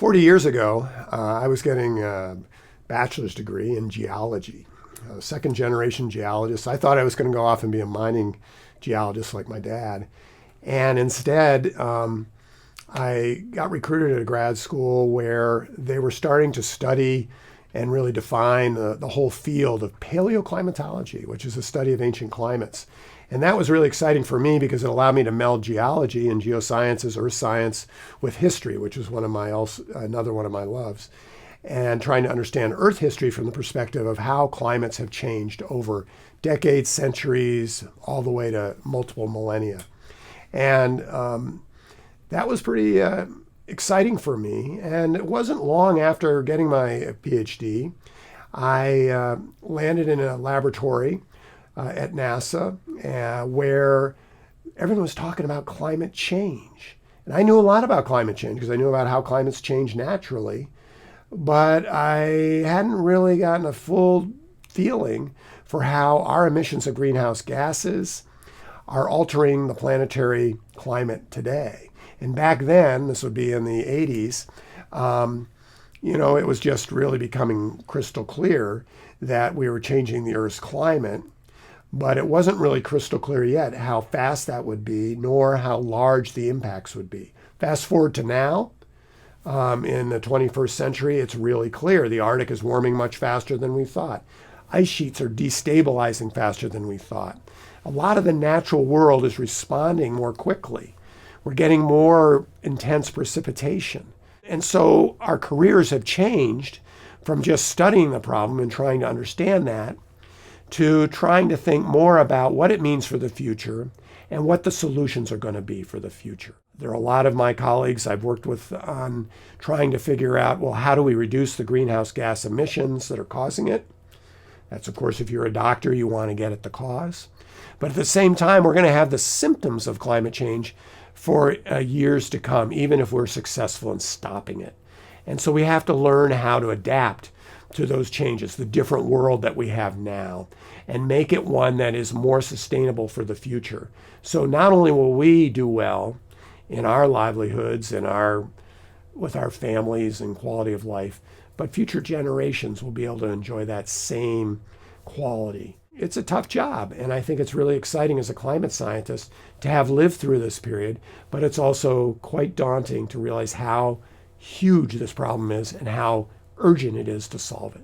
40 years ago, I was getting a bachelor's degree in geology, a second generation geologist. I thought I was going to go off and be a mining geologist like my dad. And instead, I got recruited at a grad school where they were starting to study and really define the whole field of paleoclimatology, which is a study of ancient climates. And that was really exciting for me because it allowed me to meld geology and geosciences, earth science, with history, which is another one of my loves, and trying to understand Earth history from the perspective of how climates have changed over decades, centuries, all the way to multiple millennia. And that was pretty exciting for me. And it wasn't long after getting my PhD, I landed in a laboratory at NASA where everyone was talking about climate change. And I knew a lot about climate change because I knew about how climates change naturally, but I hadn't really gotten a full feeling for how our emissions of greenhouse gases are altering the planetary climate today. And back then, this would be in the 80s, it was just really becoming crystal clear that we were changing the Earth's climate. But it wasn't really crystal clear yet how fast that would be, nor how large the impacts would be. Fast forward to now, in the 21st century, it's really clear. The Arctic is warming much faster than we thought. Ice sheets are destabilizing faster than we thought. A lot of the natural world is responding more quickly. We're getting more intense precipitation. And so our careers have changed from just studying the problem and trying to understand that to trying to think more about what it means for the future and what the solutions are going to be for the future. There are a lot of my colleagues I've worked with on trying to figure out, well, how do we reduce the greenhouse gas emissions that are causing it? That's, of course, if you're a doctor, you want to get at the cause. But at the same time, we're going to have the symptoms of climate change for years to come, even if we're successful in stopping it. And so we have to learn how to adapt to those changes, the different world that we have now, and make it one that is more sustainable for the future. So not only will we do well in our livelihoods and with our families and quality of life, but future generations will be able to enjoy that same quality. It's a tough job, and I think it's really exciting as a climate scientist to have lived through this period, but it's also quite daunting to realize how huge this problem is and how urgent it is to solve it.